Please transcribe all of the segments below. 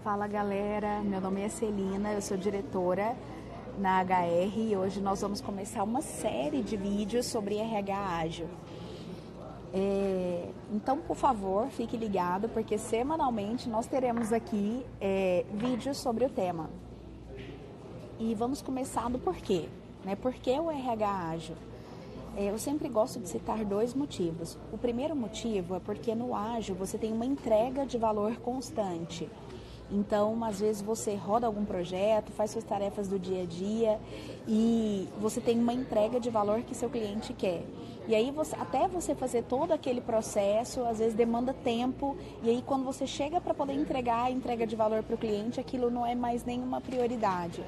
Fala galera, meu nome é Celina, eu sou diretora na HR e hoje nós vamos começar uma série de vídeos sobre RH ágil. Então, por favor, fique ligado porque semanalmente nós teremos aqui vídeos sobre o tema. E vamos começar do porquê, né? Por que o RH ágil? Eu sempre gosto de citar dois motivos. O primeiro motivo é porque no ágil você tem uma entrega de valor constante. Então, às vezes você roda algum projeto, faz suas tarefas do dia a dia e você tem uma entrega de valor que seu cliente quer. E aí, até você fazer todo aquele processo, às vezes demanda tempo e aí quando você chega para poder entregar a entrega de valor para o cliente, aquilo não é mais nenhuma prioridade.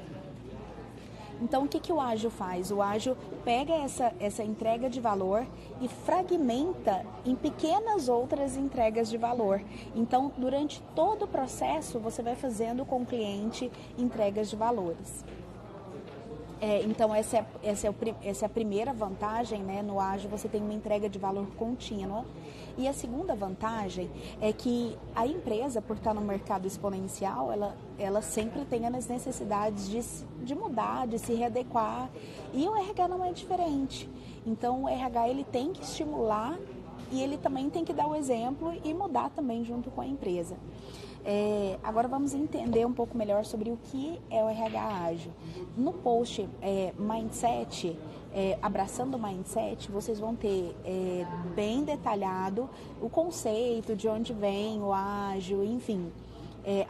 Então, o que o ágil faz? O ágil pega essa entrega de valor e fragmenta em pequenas outras entregas de valor. Então, durante todo o processo, você vai fazendo com o cliente entregas de valores. Então, essa é a primeira vantagem, né? No ágil você tem uma entrega de valor contínua. E a segunda vantagem é que a empresa, por estar no mercado exponencial, ela sempre tem as necessidades de mudar, de se readequar. E o RH não é diferente. Então, o RH ele tem que estimular e ele também tem que dar o exemplo e mudar também junto com a empresa. Agora vamos entender um pouco melhor sobre o que é o RH ágil. No post Mindset, abraçando o Mindset, vocês vão ter bem detalhado o conceito, de onde vem o ágil, enfim.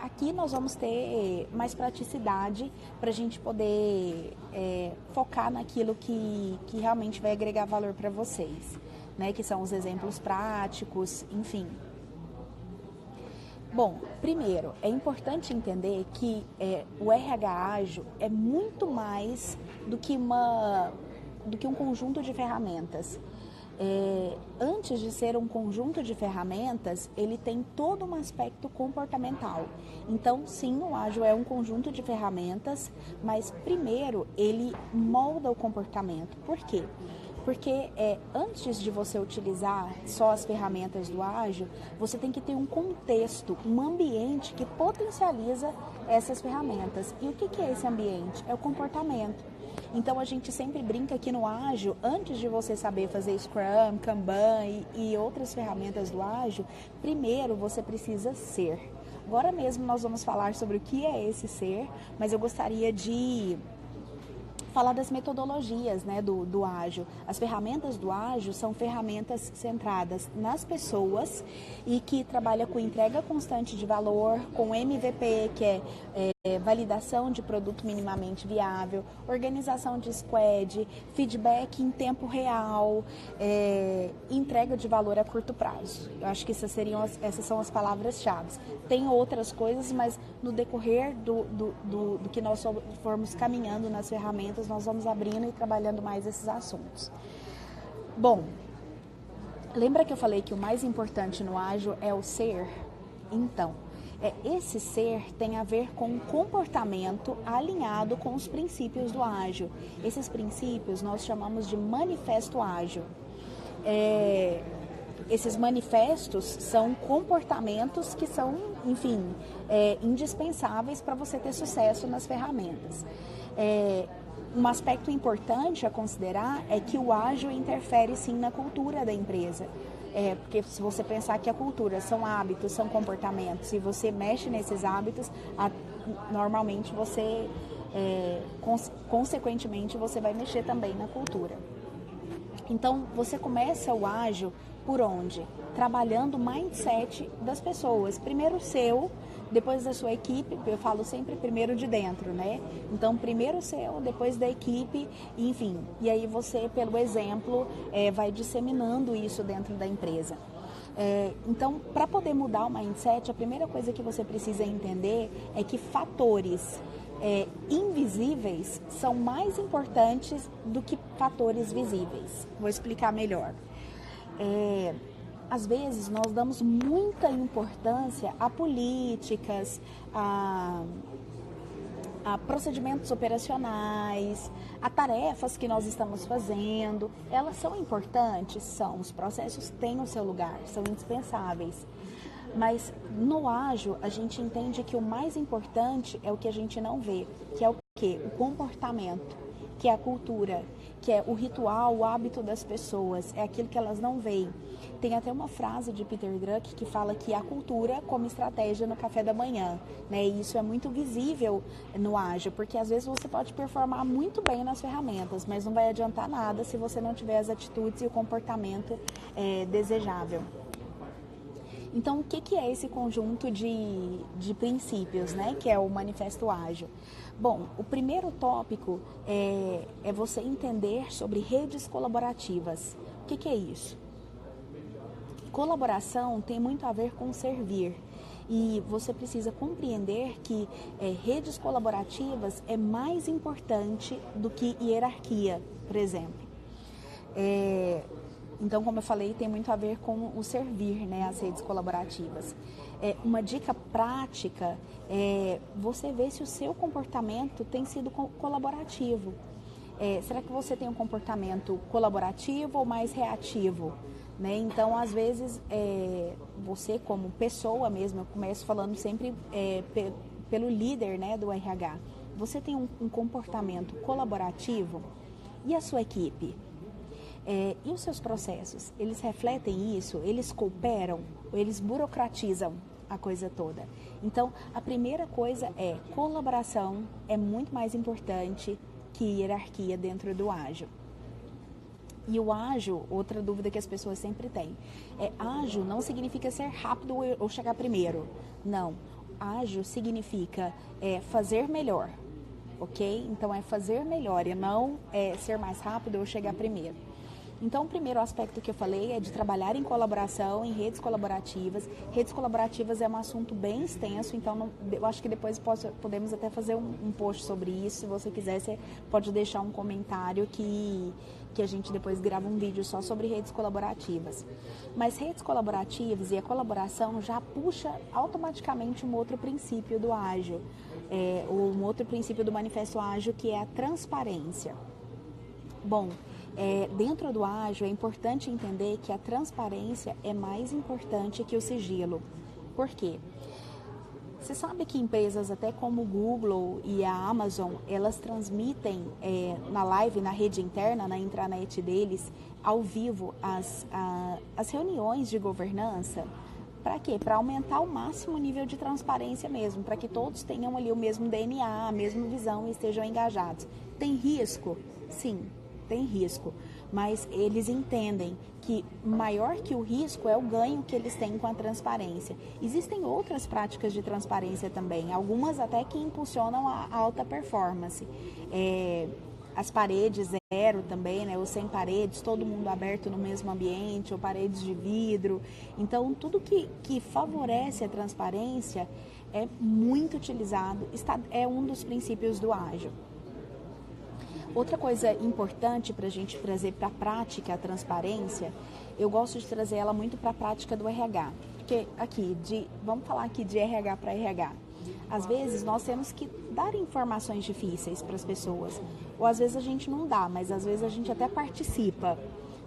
Aqui nós vamos ter mais praticidade para a gente poder focar naquilo que realmente vai agregar valor para vocês, né? Que são os exemplos práticos, enfim. Bom, primeiro, é importante entender que o RH ágil é muito mais do que um conjunto de ferramentas. Antes de ser um conjunto de ferramentas, ele tem todo um aspecto comportamental. Então, sim, o ágil é um conjunto de ferramentas, mas primeiro ele molda o comportamento. Por quê? Porque antes de você utilizar só as ferramentas do ágil, você tem que ter um contexto, um ambiente que potencializa essas ferramentas. E o que é esse ambiente? É o comportamento. Então a gente sempre brinca que no ágil, antes de você saber fazer Scrum, Kanban e outras ferramentas do ágil, primeiro você precisa ser. Agora mesmo nós vamos falar sobre o que é esse ser, mas eu gostaria de falar das metodologias, né, do ágil. As ferramentas do ágil são ferramentas centradas nas pessoas e que trabalham com entrega constante de valor, com MVP, que é validação de produto minimamente viável, organização de squad, feedback em tempo real, entrega de valor a curto prazo. Eu acho que essas são as palavras-chave. Tem outras coisas, mas no decorrer do que nós formos caminhando nas ferramentas, nós vamos abrindo e trabalhando mais esses assuntos. Bom, lembra que eu falei que o mais importante no ágil é o ser? Então, esse ser tem a ver com o comportamento alinhado com os princípios do ágil. Esses princípios nós chamamos de manifesto ágil. Esses manifestos são comportamentos que são, enfim, indispensáveis para você ter sucesso nas ferramentas. Um aspecto importante a considerar é que o ágil interfere sim na cultura da empresa. Porque se você pensar que a cultura são hábitos, são comportamentos, se você mexe nesses hábitos, normalmente você, consequentemente, você vai mexer também na cultura. Então, você começa o ágil por onde? Trabalhando o mindset das pessoas. Primeiro o seu, depois da sua equipe, eu falo sempre primeiro de dentro, né? Então, primeiro o seu, depois da equipe, enfim. E aí você, pelo exemplo, vai disseminando isso dentro da empresa. Então, para poder mudar o mindset, a primeira coisa que você precisa entender é que fatores invisíveis são mais importantes do que fatores visíveis. Vou explicar melhor. Às vezes nós damos muita importância a políticas, a procedimentos operacionais, a tarefas que nós estamos fazendo. Elas são importantes? São. Os processos têm o seu lugar, são indispensáveis. Mas no ágil, a gente entende que o mais importante é o que a gente não vê, que é o quê? O comportamento, que é a cultura, que é o ritual, o hábito das pessoas, é aquilo que elas não veem. Tem até uma frase de Peter Drucker que fala que a cultura como estratégia no café da manhã, né? E isso é muito visível no ágil, porque às vezes você pode performar muito bem nas ferramentas, mas não vai adiantar nada se você não tiver as atitudes e o comportamento desejável. Então, o que é esse conjunto de princípios, né? Que é o Manifesto Ágil? Bom, o primeiro tópico é você entender sobre redes colaborativas. O que é isso? Colaboração tem muito a ver com servir. E você precisa compreender que redes colaborativas é mais importante do que hierarquia, por exemplo. Então, como eu falei, tem muito a ver com o servir, né, as redes colaborativas. Uma dica prática é você ver se o seu comportamento tem sido colaborativo. Será que você tem um comportamento colaborativo ou mais reativo? Né? Então, às vezes, você como pessoa mesmo, eu começo falando sempre pelo líder, né, do RH, você tem um comportamento colaborativo? E a sua equipe? E os seus processos? Eles refletem isso? Eles cooperam? Ou eles burocratizam a coisa toda? Então, a primeira coisa é colaboração é muito mais importante que hierarquia dentro do ágil. E o ágil, outra dúvida que as pessoas sempre têm, ágil não significa ser rápido ou chegar primeiro. Não, ágil significa fazer melhor, ok? Então é fazer melhor e não ser mais rápido ou chegar primeiro. Então, o primeiro aspecto que eu falei é de trabalhar em colaboração, em redes colaborativas. Redes colaborativas é um assunto bem extenso, então eu acho que depois podemos até fazer um post sobre isso. Se você quiser, você pode deixar um comentário que a gente depois grava um vídeo só sobre redes colaborativas. Mas redes colaborativas e a colaboração já puxa automaticamente um outro princípio do ágil, um outro princípio do Manifesto Ágil, que é a transparência. Bom, dentro do ágil é importante entender que a transparência é mais importante que o sigilo. Por quê? Você sabe que empresas até como o Google e a Amazon, elas transmitem na live, na rede interna, na intranet deles, ao vivo, as reuniões de governança. Para quê? Para aumentar ao máximo o nível de transparência mesmo, para que todos tenham ali o mesmo DNA, a mesma visão e estejam engajados. Tem risco? Sim, tem risco, mas eles entendem que maior que o risco é o ganho que eles têm com a transparência. Existem outras práticas de transparência também, algumas até que impulsionam a alta performance. As paredes zero também, né? Ou sem paredes, todo mundo aberto no mesmo ambiente, ou paredes de vidro. Então, tudo que favorece a transparência é muito utilizado, é um dos princípios do ágil. Outra coisa importante para a gente trazer para a prática a transparência, eu gosto de trazer ela muito para a prática do RH. Porque vamos falar aqui de RH para RH. Às vezes nós temos que dar informações difíceis para as pessoas. Ou às vezes a gente não dá, mas às vezes a gente até participa.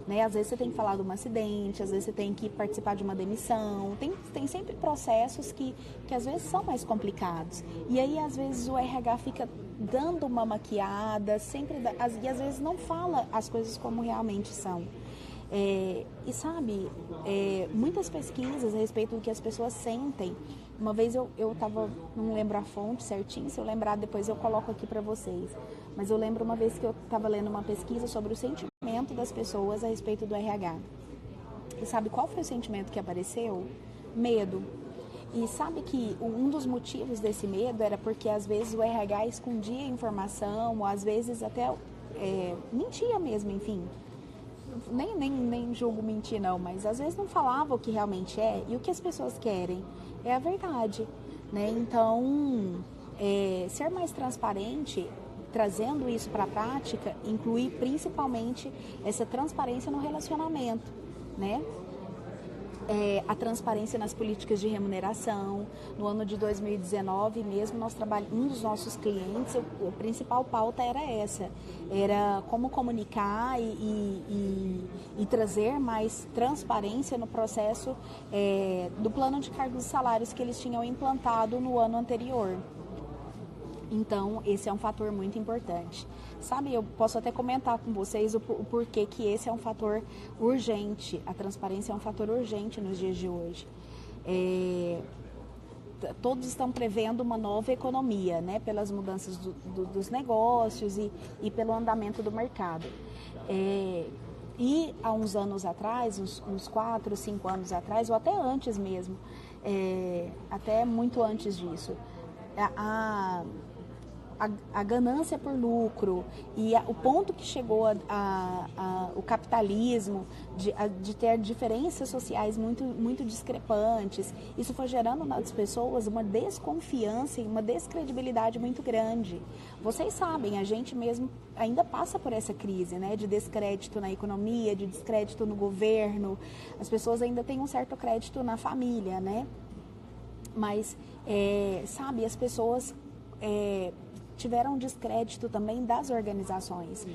Né? Às vezes você tem que falar de um acidente, às vezes você tem que participar de uma demissão. Tem sempre processos que às vezes são mais complicados. E aí às vezes o RH fica dando uma maquiada, e às vezes não fala as coisas como realmente são. E sabe, muitas pesquisas a respeito do que as pessoas sentem. Uma vez eu estava, não lembro a fonte certinho, se eu lembrar depois eu coloco aqui para vocês. Mas eu lembro uma vez que eu estava lendo uma pesquisa sobre o sentimento das pessoas a respeito do RH. E sabe qual foi o sentimento que apareceu? Medo. E sabe que um dos motivos desse medo era porque às vezes o RH escondia informação, ou às vezes até mentia mesmo, enfim. Nem julgo mentir não, mas às vezes não falava o que realmente é, e o que as pessoas querem é a verdade, né? Então, ser mais transparente, trazendo isso para a prática, inclui principalmente essa transparência no relacionamento, né? A transparência nas políticas de remuneração. No ano de 2019 mesmo, um dos nossos clientes, a principal pauta era essa, era como comunicar e trazer mais transparência no processo do plano de cargos e salários que eles tinham implantado no ano anterior. Então, esse é um fator muito importante. Sabe, eu posso até comentar com vocês o porquê que esse é um fator urgente. A transparência é um fator urgente nos dias de hoje. Todos estão prevendo uma nova economia, né? Pelas mudanças dos negócios e pelo andamento do mercado. E há uns anos atrás, uns 4, 5 anos atrás, ou até antes mesmo, até muito antes disso, a ganância por lucro e o ponto que chegou o capitalismo de ter diferenças sociais muito discrepantes, isso foi gerando nas pessoas uma desconfiança e uma descredibilidade muito grande. Vocês sabem, a gente mesmo ainda passa por essa crise, né, de descrédito na economia, de descrédito no governo. As pessoas ainda têm um certo crédito na família, né? Mas, sabe, as pessoas tiveram descrédito também das organizações.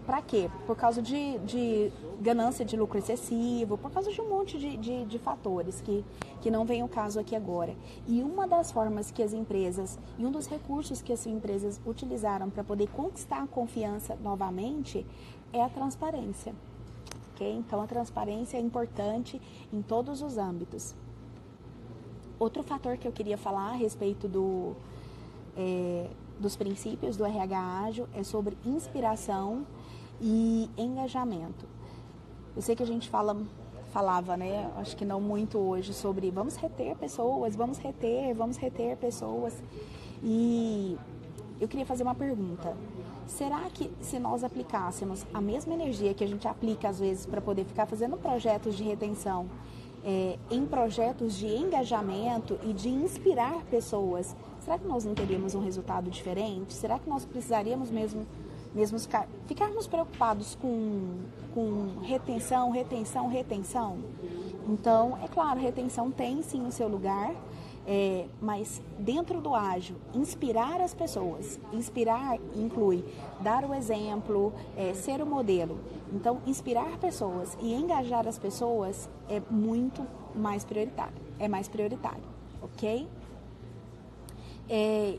Para quê? Por causa de ganância de lucro excessivo, por causa de um monte de fatores que não vem ao caso aqui agora. E uma das formas que as empresas, e um dos recursos que as empresas utilizaram para poder conquistar a confiança novamente é a transparência. Okay? Então, a transparência é importante em todos os âmbitos. Outro fator que eu queria falar a respeito dos princípios do RH ágil é sobre inspiração e engajamento. Eu sei que a gente falava, né? Acho que não muito hoje, sobre vamos reter pessoas. E eu queria fazer uma pergunta. Será que se nós aplicássemos a mesma energia que a gente aplica às vezes para poder ficar fazendo projetos de retenção, em projetos de engajamento e de inspirar pessoas, será que nós não teríamos um resultado diferente? Será que nós precisaríamos mesmo ficarmos preocupados com retenção? Então, é claro, retenção tem sim o seu lugar, mas dentro do ágil, inspirar as pessoas. Inspirar inclui dar o exemplo, ser o modelo. Então, inspirar pessoas e engajar as pessoas é muito mais prioritário. Ok?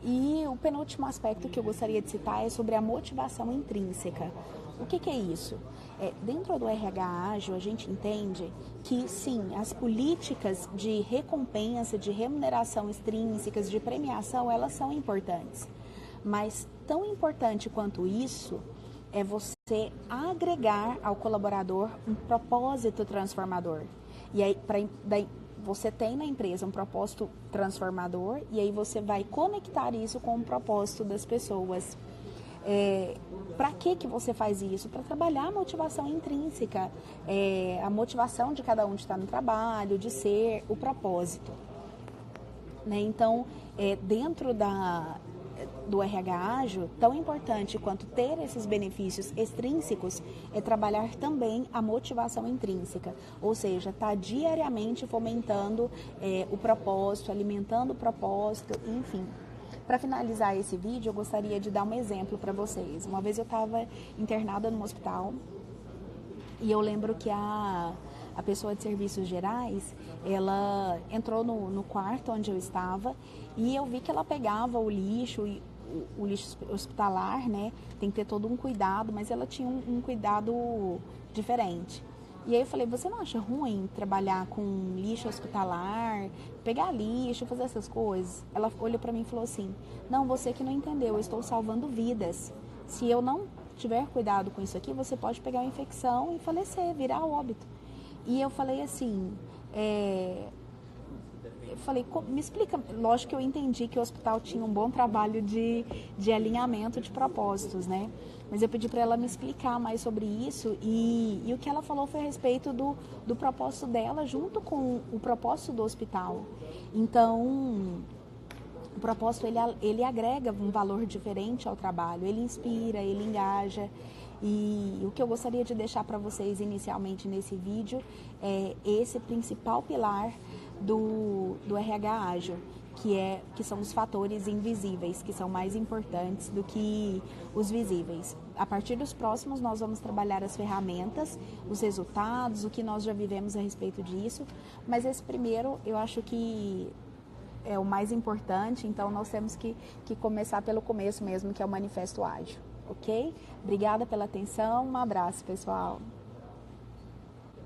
E o penúltimo aspecto que eu gostaria de citar é sobre a motivação intrínseca. O que é isso? Dentro do RH ágil, a gente entende que, sim, as políticas de recompensa, de remuneração extrínsecas, de premiação, elas são importantes. Mas tão importante quanto isso é você agregar ao colaborador um propósito transformador. E aí, você tem na empresa um propósito transformador e aí você vai conectar isso com o propósito das pessoas. Para que você faz isso? Para trabalhar a motivação intrínseca, a motivação de cada um de estar no trabalho, de ser o propósito. Né? Então, dentro do RH ágil, tão importante quanto ter esses benefícios extrínsecos é trabalhar também a motivação intrínseca, ou seja, estar diariamente fomentando o propósito, alimentando o propósito, enfim. Para finalizar esse vídeo, eu gostaria de dar um exemplo para vocês. Uma vez eu estava internada no hospital e eu lembro que a pessoa de serviços gerais, ela entrou no quarto onde eu estava e eu vi que ela pegava o lixo hospitalar, né? Tem que ter todo um cuidado, mas ela tinha um cuidado diferente. E aí eu falei, você não acha ruim trabalhar com lixo hospitalar, pegar lixo, fazer essas coisas? Ela olhou para mim e falou assim, não, você que não entendeu, eu estou salvando vidas. Se eu não tiver cuidado com isso aqui, você pode pegar uma infecção e falecer, virar óbito. E eu falei assim, me explica, lógico que eu entendi que o hospital tinha um bom trabalho de alinhamento de propósitos, né? Mas eu pedi para ela me explicar mais sobre isso e o que ela falou foi a respeito do propósito dela junto com o propósito do hospital. Então, o propósito, ele agrega um valor diferente ao trabalho, ele inspira, ele engaja. E o que eu gostaria de deixar para vocês inicialmente nesse vídeo é esse principal pilar do RH ágil, que são os fatores invisíveis, que são mais importantes do que os visíveis. A partir dos próximos, nós vamos trabalhar as ferramentas, os resultados, o que nós já vivemos a respeito disso, mas esse primeiro eu acho que é o mais importante, então nós temos que começar pelo começo mesmo, que é o Manifesto Ágil, ok? Obrigada pela atenção, um abraço, pessoal.